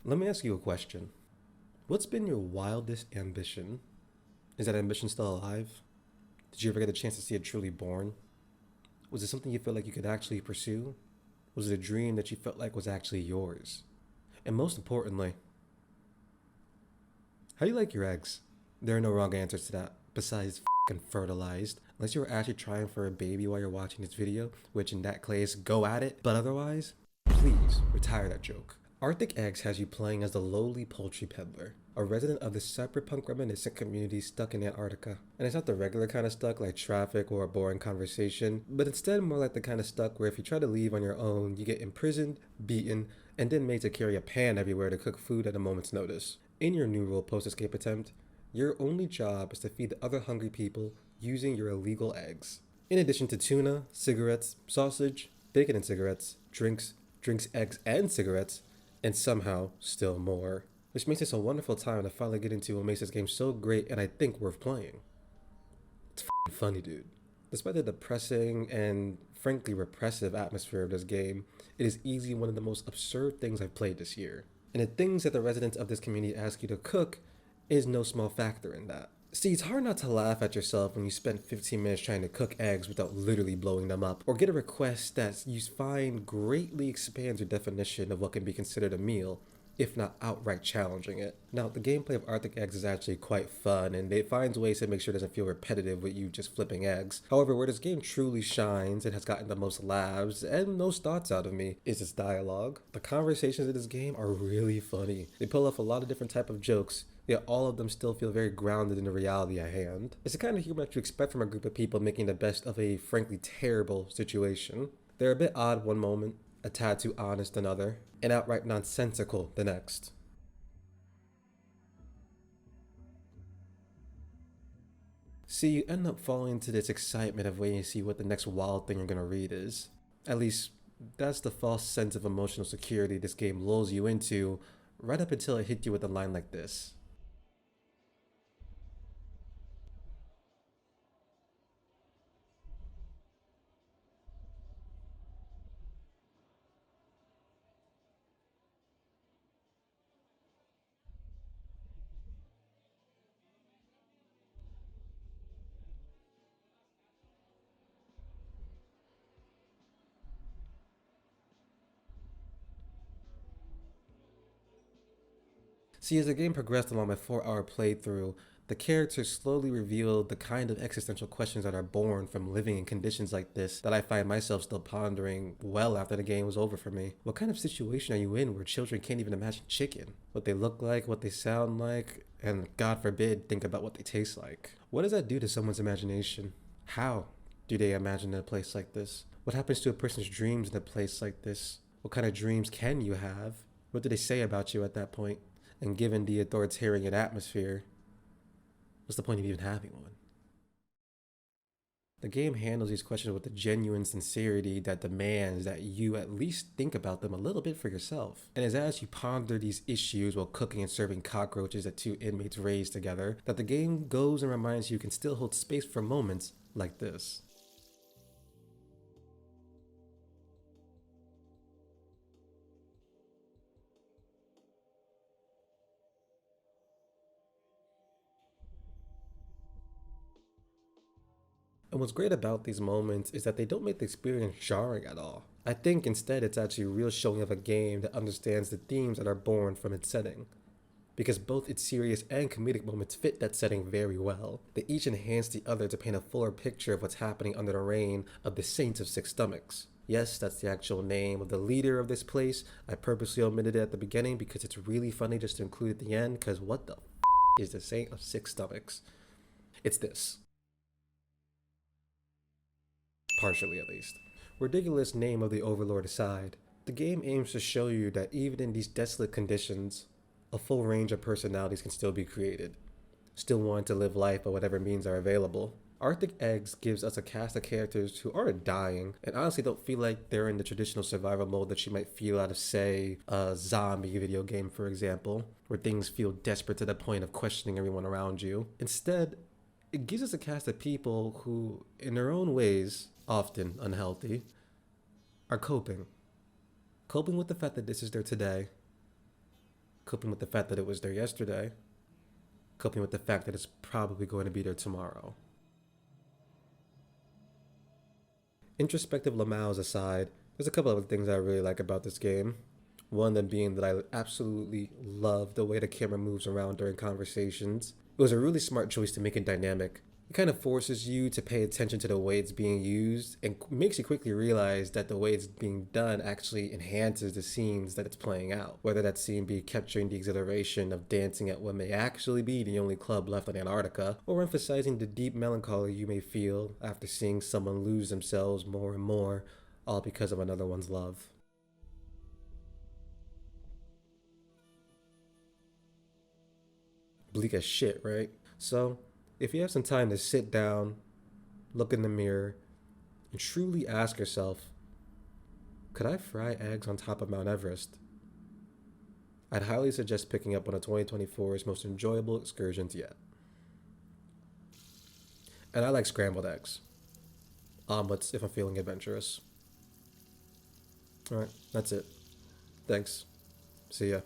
Let me ask you a question. What's been your wildest ambition? Is that ambition still alive? Did you ever get a chance to see it truly born? Was it something you felt like you could actually pursue? Was it a dream that you felt like was actually yours? And most importantly, how do you like your eggs? There are no wrong answers to that, besides fing fertilized. Unless you were actually trying for a baby while you're watching this video, which in that case, go at it. But otherwise, please retire that joke. Arctic Eggs has you playing as the lowly poultry peddler, a resident of the cyberpunk reminiscent community stuck in Antarctica. And it's not the regular kind of stuck like traffic or a boring conversation, but instead more like the kind of stuck where if you try to leave on your own, you get imprisoned, beaten, and then made to carry a pan everywhere to cook food at a moment's notice. In your new role post-escape attempt, your only job is to feed the other hungry people using your illegal eggs. In addition to tuna, cigarettes, sausage, bacon and cigarettes, drinks, eggs, and cigarettes, and somehow still more. Which makes this a wonderful time to finally get into what makes this game so great and I think worth playing. It's funny, dude. Despite the depressing and frankly repressive atmosphere of this game, it is easily one of the most absurd things I've played this year. And the things that the residents of this community ask you to cook is no small factor in that. See, it's hard not to laugh at yourself when you spend 15 minutes trying to cook eggs without literally blowing them up, or get a request that you find greatly expands your definition of what can be considered a meal, if not outright challenging it. Now, the gameplay of Arctic Eggs is actually quite fun, and it finds ways to make sure it doesn't feel repetitive with you just flipping eggs. However, where this game truly shines and has gotten the most laughs and most thoughts out of me is its dialogue. The conversations in this game are really funny. They pull off a lot of different type of jokes, yet all of them still feel very grounded in the reality at hand. It's the kind of humor that you expect from a group of people making the best of a frankly terrible situation. They're a bit odd one moment, a tad too honest another, and outright nonsensical the next. See, you end up falling into this excitement of waiting to see what the next wild thing you're gonna read is. At least, that's the false sense of emotional security this game lulls you into, right up until it hits you with a line like this. See, as the game progressed along my 4-hour playthrough, the characters slowly revealed the kind of existential questions that are born from living in conditions like this that I find myself still pondering well after the game was over for me. What kind of situation are you in where children can't even imagine chicken? What they look like, what they sound like, and God forbid, think about what they taste like. What does that do to someone's imagination? How do they imagine in a place like this? What happens to a person's dreams in a place like this? What kind of dreams can you have? What do they say about you at that point? And given the authoritarian atmosphere, what's the point of even having one? The game handles these questions with a genuine sincerity that demands that you at least think about them a little bit for yourself. And it's as you ponder these issues while cooking and serving cockroaches that two inmates raise together that the game goes and reminds you can still hold space for moments like this. And what's great about these moments is that they don't make the experience jarring at all. I think instead it's actually a real showing of a game that understands the themes that are born from its setting. Because both its serious and comedic moments fit that setting very well. They each enhance the other to paint a fuller picture of what's happening under the reign of the Saints of Six Stomachs. Yes, that's the actual name of the leader of this place. I purposely omitted it at the beginning because it's really funny just to include at the end, because what the is the Saint of Six Stomachs? It's this. Partially at least. Ridiculous name of the Overlord aside, the game aims to show you that even in these desolate conditions, a full range of personalities can still be created, still wanting to live life by whatever means are available. Arctic Eggs gives us a cast of characters who aren't dying and honestly don't feel like they're in the traditional survival mode that you might feel out of, say, a zombie video game, for example, where things feel desperate to the point of questioning everyone around you. Instead, it gives us a cast of people who, in their own ways, often unhealthy, are coping. Coping with the fact that this is their today. coping with the fact that it was there yesterday, coping with the fact that it's probably going to be there tomorrow. Introspective Lamaus aside, there's a couple of things I really like about this game. One of them being that I absolutely love the way the camera moves around during conversations. It was a really smart choice to make it dynamic. It kind of forces you to pay attention to the way it's being used and makes you quickly realize that the way it's being done actually enhances the scenes that it's playing out. Whether that scene be capturing the exhilaration of dancing at what may actually be the only club left in Antarctica, or emphasizing the deep melancholy you may feel after seeing someone lose themselves more and more, all because of another one's love. Bleak as shit, right? So, if you have some time to sit down, look in the mirror, and truly ask yourself, could I fry eggs on top of Mount Everest? I'd highly suggest picking up one of 2024's most enjoyable excursions yet. And I like scrambled eggs. Omelets if I'm feeling adventurous. Alright, that's it. Thanks. See ya.